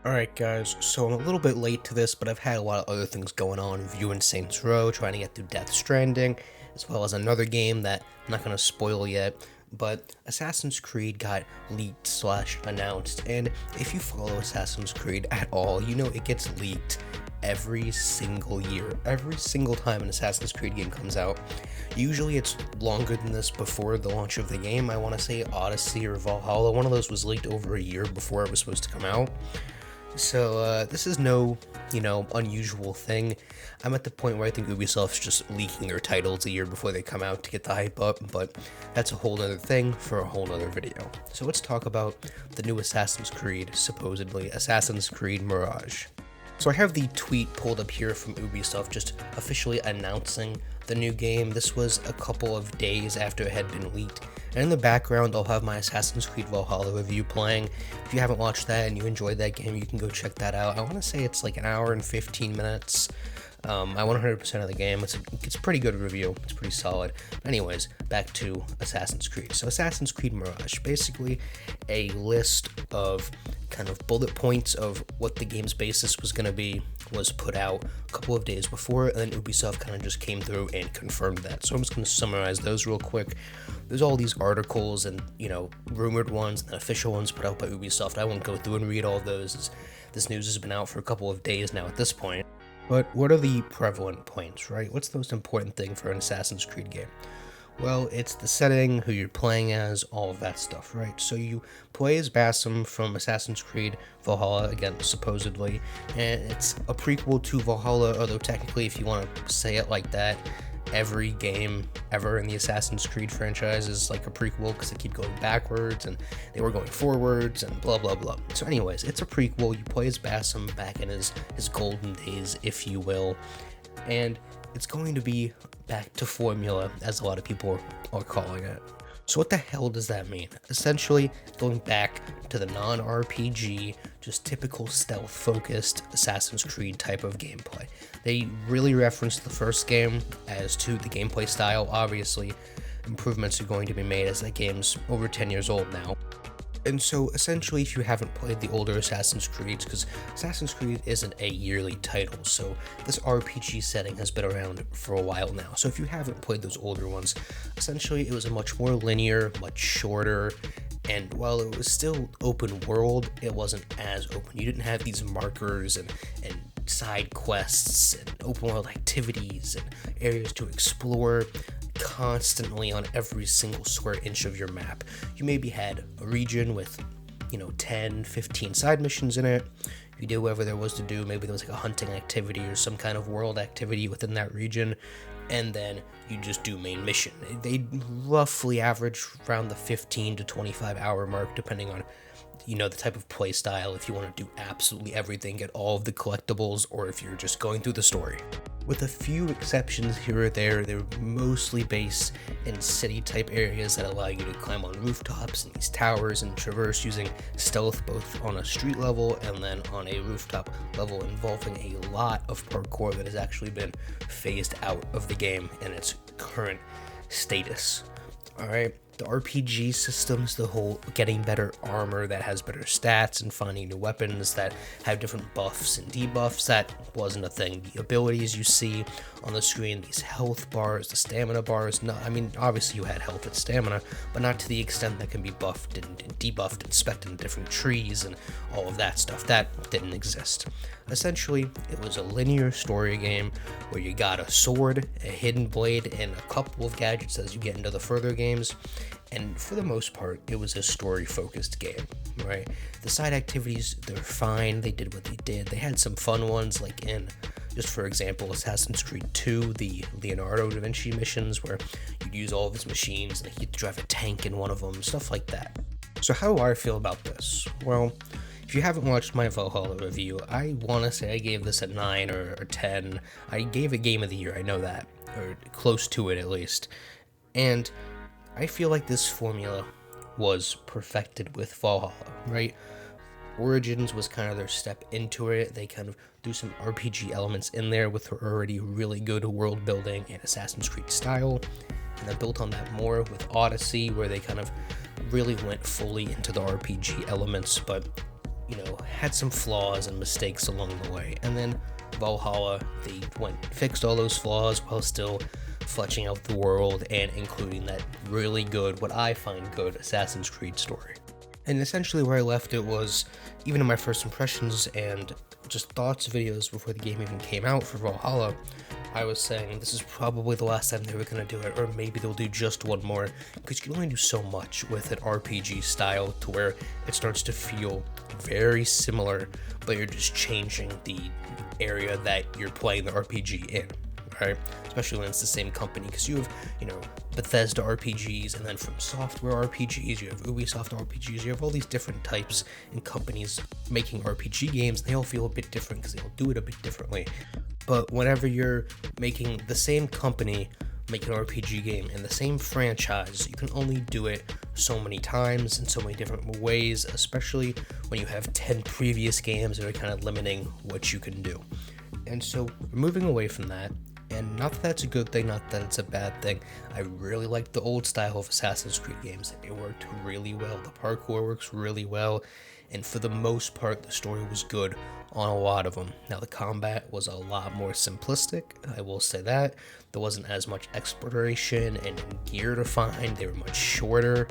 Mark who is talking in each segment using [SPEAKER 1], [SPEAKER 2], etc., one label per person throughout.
[SPEAKER 1] Alright guys, so I'm a little bit late to this, but I've had a lot of other things going on, reviewing Saints Row, trying to get through Death Stranding, as well as another game that I'm not going to spoil yet, but Assassin's Creed got leaked slash announced, and if you follow Assassin's Creed at all, you know it gets leaked every single year, every single time an Assassin's Creed game comes out. Usually it's longer than this before the launch of the game. I want to say Odyssey or Valhalla, one of those was leaked over a year before it was supposed to come out. So this is no, unusual thing. I'm at the point where I think Ubisoft's just leaking their titles a year before they come out to get the hype up, but that's a whole other thing for a whole other video. So let's talk about the new Assassin's Creed, supposedly Assassin's Creed Mirage. So I have the tweet pulled up here from Ubisoft just officially announcing the new game. This was a couple of days after it had been leaked. And in the background, I'll have my Assassin's Creed Valhalla review playing. If you haven't watched that and you enjoyed that game, you can go check that out. I want to say it's like an hour and 15 minutes. I 100% of the game. It's a pretty good review. It's pretty solid. Anyways, back to Assassin's Creed. So Assassin's Creed Mirage, basically a list of kind of bullet points of what the game's basis was going to be, was put out a couple of days before, and then Ubisoft kind of just came through and confirmed that. So I'm just going to summarize those real quick. There's all these articles and, rumored ones and official ones put out by Ubisoft. I won't go through and read all those. This news has been out for a couple of days now at this point. But what are the prevalent points, right? What's the most important thing for an Assassin's Creed game? Well, it's the setting, who you're playing as, all of that stuff, right? So you play as Basim from Assassin's Creed Valhalla, again, supposedly, and it's a prequel to Valhalla, although technically, if you want to say it like that, every game ever in the Assassin's Creed franchise is like a prequel because they keep going backwards and they were going forwards and blah blah blah. So anyways, it's a prequel. You play as Basim back in his golden days, if you will, and it's going to be back to formula, as a lot of people are calling it. So what the hell does that mean? Essentially, going back to the non-RPG, just typical stealth-focused Assassin's Creed type of gameplay. They really referenced the first game as to the gameplay style. Obviously, improvements are going to be made as that game's over 10 years old now. And so, essentially, if you haven't played the older Assassin's Creeds, because Assassin's Creed isn't a yearly title, so this RPG setting has been around for a while now. So if you haven't played those older ones, essentially it was a much more linear, much shorter, and while it was still open world, it wasn't as open. You didn't have these markers and side quests and open world activities and areas to explore constantly on every single square inch of your map. You maybe had a region with 10, 15 side missions in it. You did whatever there was to do. Maybe there was like a hunting activity or some kind of world activity within that region, and then you just do main mission. They roughly average around the 15 to 25 hour mark, depending on the type of play style, if you want to do absolutely everything, get all of the collectibles, or if you're just going through the story. With a few exceptions here or there, they're mostly based in city-type areas that allow you to climb on rooftops and these towers and traverse using stealth both on a street level and then on a rooftop level, involving a lot of parkour that has actually been phased out of the game in its current status. Alright, the RPG systems, the whole getting better armor that has better stats and finding new weapons that have different buffs and debuffs, that wasn't a thing. The abilities you see on the screen, these health bars, the stamina bars, obviously you had health and stamina, but not to the extent that can be buffed and debuffed and spec'd in different trees and all of that stuff. That didn't exist. Essentially, it was a linear story game where you got a sword, a hidden blade, and a couple of gadgets as you get into the further games. And for the most part, it was a story-focused game, right? The side activities, they're fine. They did what they did. They had some fun ones, like in, just for example, Assassin's Creed 2, the Leonardo da Vinci missions, where you'd use all of his machines, and you'd drive a tank in one of them, stuff like that. So how do I feel about this? Well, if you haven't watched my Valhalla review, I want to say I gave this a 9 or 10. I gave it Game of the Year, I know that, or close to it at least. And I feel like this formula was perfected with Valhalla, right? Origins was kind of their step into it. They kind of threw some RPG elements in there with already really good world building and Assassin's Creed style, and then built on that more with Odyssey, where they kind of really went fully into the RPG elements, but had some flaws and mistakes along the way. And then Valhalla, they fixed all those flaws while still fleshing out the world and including that really good, what I find good, Assassin's Creed story. And essentially where I left it was, even in my first impressions and just thoughts videos before the game even came out for Valhalla, I was saying this is probably the last time they were going to do it, or maybe they'll do just one more, because you can only do so much with an RPG style to where it starts to feel very similar, but you're just changing the area that you're playing the RPG in, right? Especially when it's the same company, because you have, Bethesda RPGs, and then from software RPGs, you have Ubisoft RPGs, you have all these different types and companies making RPG games, and they all feel a bit different because they all do it a bit differently. But whenever you're making the same company make an RPG game in the same franchise, you can only do it so many times in so many different ways, especially when you have 10 previous games that are kind of limiting what you can do. And so we're moving away from that, and not that that's a good thing, not that it's a bad thing. I really like the old style of Assassin's Creed games. It worked really well. The parkour works really well, and for the most part, the story was good on a lot of them. Now, the combat was a lot more simplistic, I will say that. There wasn't as much exploration and gear to find. They were much shorter,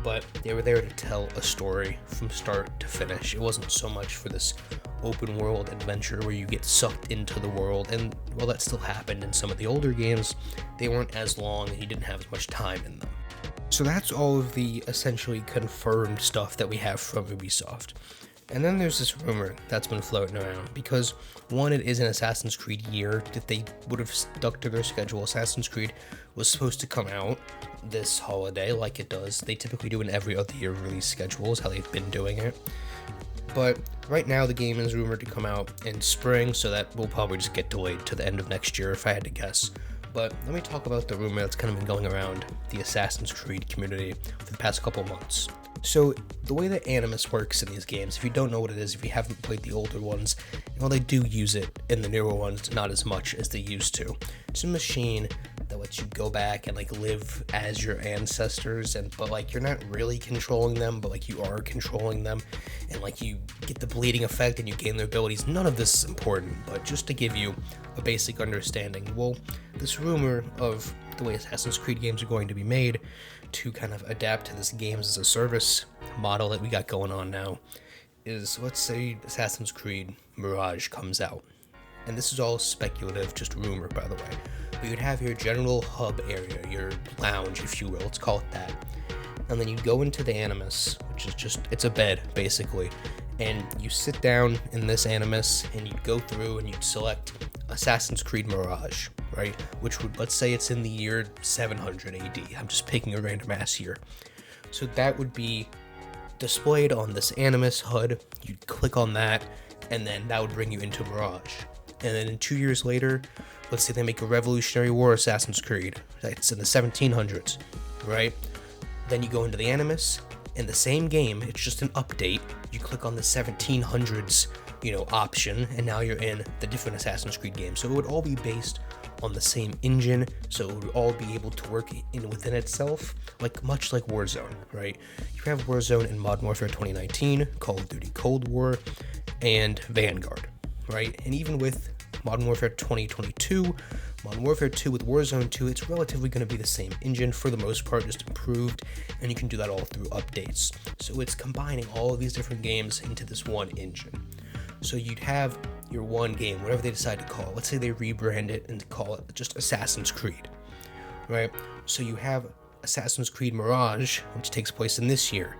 [SPEAKER 1] but they were there to tell a story from start to finish. It wasn't so much for this open world adventure where you get sucked into the world, and while that still happened in some of the older games, they weren't as long and you didn't have as much time in them. So that's all of the essentially confirmed stuff that we have from Ubisoft. And then there's this rumor that's been floating around, because one, it is an Assassin's Creed year that they would have stuck to their schedule. Assassin's Creed was supposed to come out this holiday like it does. They typically do an every other year release schedule is how they've been doing it. But right now the game is rumored to come out in spring, so that will probably just get delayed to the end of next year if I had to guess. But let me talk about the rumor that's kind of been going around the Assassin's Creed community for the past couple months. So the way that Animus works in these games, if you don't know what it is, if you haven't played the older ones, they do use it in the newer ones, not as much as they used to. It's a machine that lets you go back and live as your ancestors, but you're not really controlling them, but you are controlling them, and you get the bleeding effect and you gain their abilities. None of this is important, but just to give you a basic understanding. Well, this rumor of the way Assassin's Creed games are going to be made to kind of adapt to this games as a service model that we got going on now is, let's say Assassin's Creed Mirage comes out. And this is all speculative, just rumor, by the way. But you'd have your general hub area, your lounge, if you will, let's call it that. And then you go into the Animus, which is it's a bed, basically. And you sit down in this Animus, and you'd go through and you'd select Assassin's Creed Mirage, right? Which would, let's say it's in the year 700 AD. I'm just picking a random ass year. So that would be displayed on this Animus HUD. You'd click on that, and then that would bring you into Mirage. And then 2 years later, let's say they make a Revolutionary War Assassin's Creed. It's in the 1700s, right? Then you go into the Animus, in the same game, it's just an update. You click on the 1700s, option, and now you're in the different Assassin's Creed games. So it would all be based on the same engine, so it would all be able to work within itself, much like Warzone, right? You have Warzone in Modern Warfare 2019, Call of Duty Cold War, and Vanguard, right? And even with Modern Warfare 2022, Modern Warfare 2 with Warzone 2, it's relatively going to be the same engine for the most part, just improved, and you can do that all through updates. So it's combining all of these different games into this one engine. So you'd have your one game, whatever they decide to call it. Let's say they rebrand it and call it just Assassin's Creed, right? So you have Assassin's Creed Mirage, which takes place in this year,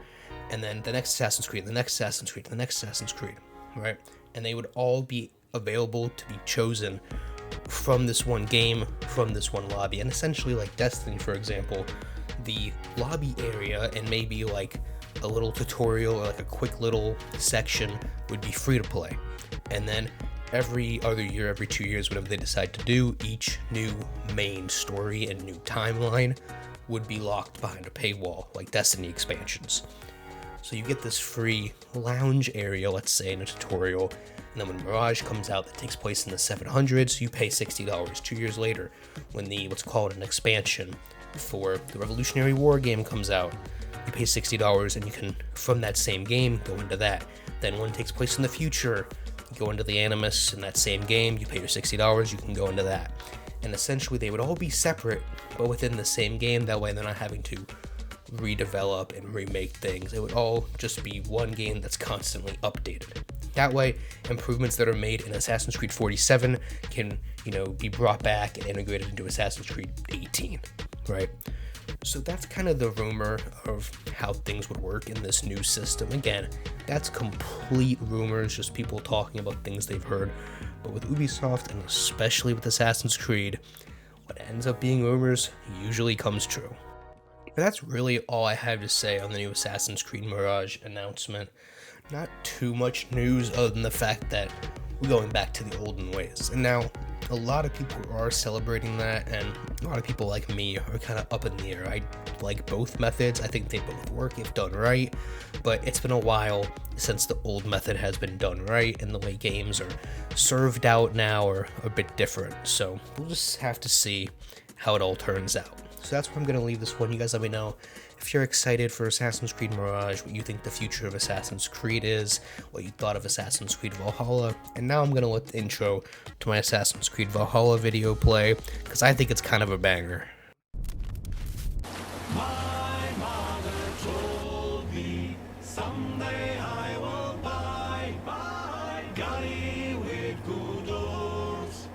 [SPEAKER 1] and then the next Assassin's Creed, the next Assassin's Creed, the next Assassin's Creed, right? And they would all be available to be chosen from this one game, from this one lobby. And essentially, like Destiny, for example, the lobby area and maybe a little tutorial or a quick little section would be free to play. And then every other year, every 2 years, whatever they decide to do, each new main story and new timeline would be locked behind a paywall, like Destiny expansions. So you get this free lounge area, let's say, in a tutorial, and then when Mirage comes out that takes place in the 700s, you pay $60. 2 years later, when let's call it an expansion for the Revolutionary War game comes out, you pay $60 and you can, from that same game, go into that. Then one takes place in the future, you go into the Animus in that same game, you pay your $60, you can go into that. And essentially they would all be separate, but within the same game. That way they're not having to redevelop and remake things. It would all just be one game that's constantly updated. That way, improvements that are made in Assassin's Creed 47 can, be brought back and integrated into Assassin's Creed 18, right? So that's kind of the rumor of how things would work in this new system. Again, that's complete rumors, just people talking about things they've heard. But with Ubisoft, and especially with Assassin's Creed, what ends up being rumors usually comes true. But that's really all I have to say on the new Assassin's Creed Mirage announcement. Not too much news other than the fact that we're going back to the olden ways. And now, a lot of people are celebrating that, and a lot of people like me are kind of up in the air. I like both methods. I think they both work if done right, but it's been a while since the old method has been done right, and the way games are served out now are a bit different. So we'll just have to see how it all turns out. So that's where I'm going to leave this one. You guys let me know if you're excited for Assassin's Creed Mirage, what you think the future of Assassin's Creed is, what you thought of Assassin's Creed Valhalla. And now I'm going to let the intro to my Assassin's Creed Valhalla video play, because I think it's kind of a banger.
[SPEAKER 2] My mother told me someday I will buy Galley with good oars,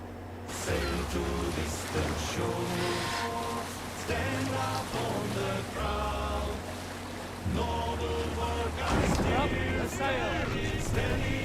[SPEAKER 2] sail to distant shores, stand up on the prow, noble work I still standing